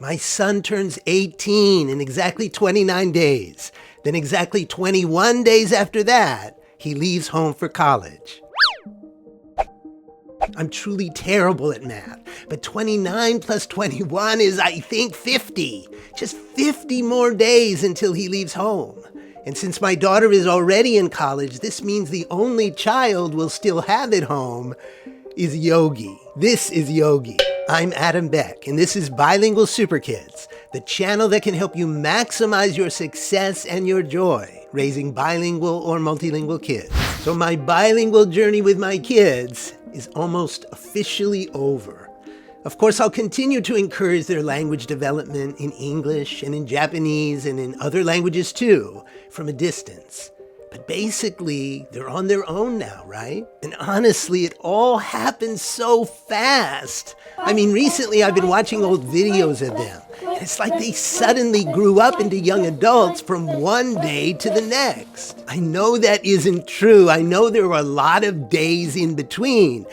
My son turns 18 in exactly 29 days. Then exactly 21 days after that, he leaves home for college. I'm truly terrible at math, but 29 plus 21 is, I think, 50. Just 50 more days until he leaves home. And since my daughter is already in college, this means the only child we'll still have at home is Yogi. This is Yogi. I'm Adam Beck, and this is Bilingual Super Kids, the channel that can help you maximize your success and your joy, raising bilingual or multilingual kids. So my bilingual journey with my kids is almost officially over. Of course, I'll continue to encourage their language development in English and in Japanese and in other languages too, from a distance. But basically, they're on their own now, right? And honestly, it all happens so fast. I mean, recently I've been watching old videos of them. It's like they suddenly grew up into young adults from one day to the next. I know that isn't true. I know there are a lot of days in between,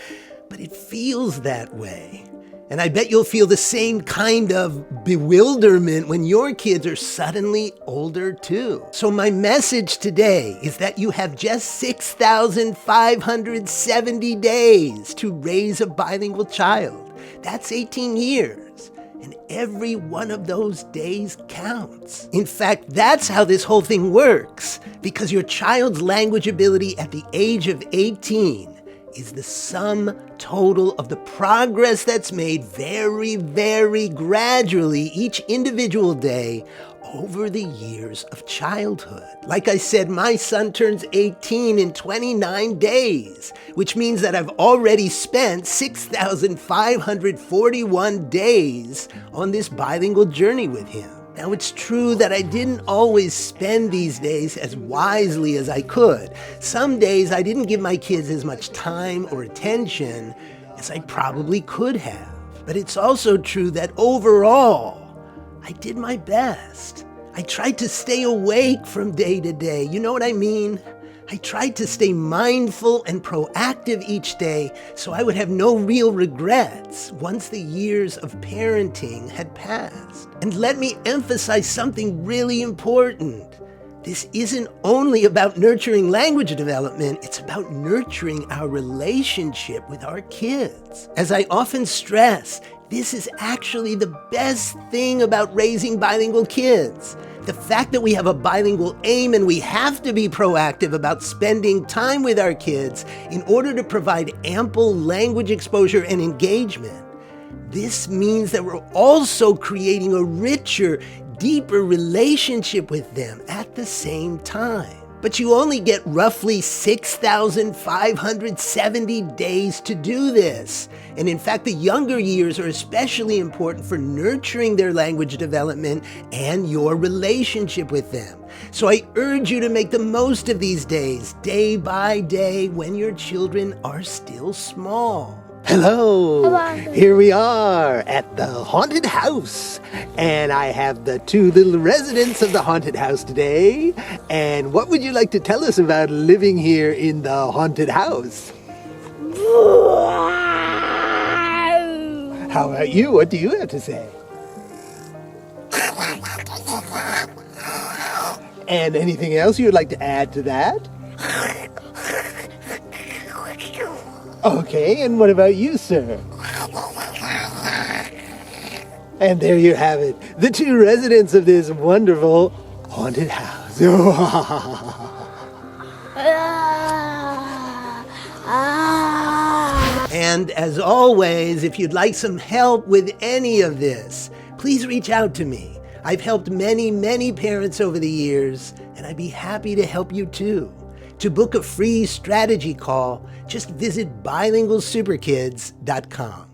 but it feels that way. And I bet you'll feel the same kind of bewilderment when your kids are suddenly older too. So my message today is that you have just 6,570 days to raise a bilingual child. That's 18 years. And every one of those days counts. In fact, that's how this whole thing works, because your child's language ability at the age of 18 is the sum total of the progress that's made very, very gradually each individual day over the years of childhood. Like I said, my son turns 18 in 29 days, which means that I've already spent 6,541 days on this bilingual journey with him. Now, it's true that I didn't always spend these days as wisely as I could. Some days I didn't give my kids as much time or attention as I probably could have. But it's also true that overall, I did my best. I tried to stay awake from day to day. You know what I mean? I tried to stay mindful and proactive each day so I would have no real regrets once the years of parenting had passed. And let me emphasize something really important. This isn't only about nurturing language development, it's about nurturing our relationship with our kids. As I often stress, this is actually the best thing about raising bilingual kids. The fact that we have a bilingual aim and we have to be proactive about spending time with our kids in order to provide ample language exposure and engagement. This means that we're also creating a richer, deeper relationship with them at the same time. But you only get roughly 6,570 days to do this. And in fact, the younger years are especially important for nurturing their language development and your relationship with them. So I urge you to make the most of these days, day by day, when your children are still small. Hello. Hello. Here we are at the haunted house. And I have the two little residents of the haunted house today. And what would you like to tell us about living here in the haunted house? How about you? What do you have to say? And anything else you would like to add to that? Okay, and what about you, sir? And there you have it, the two residents of this wonderful haunted house. And as always, if you'd like some help with any of this, please reach out to me. I've helped many, many parents over the years, and I'd be happy to help you too. To book a free strategy call, just visit bilingualsuperkids.com.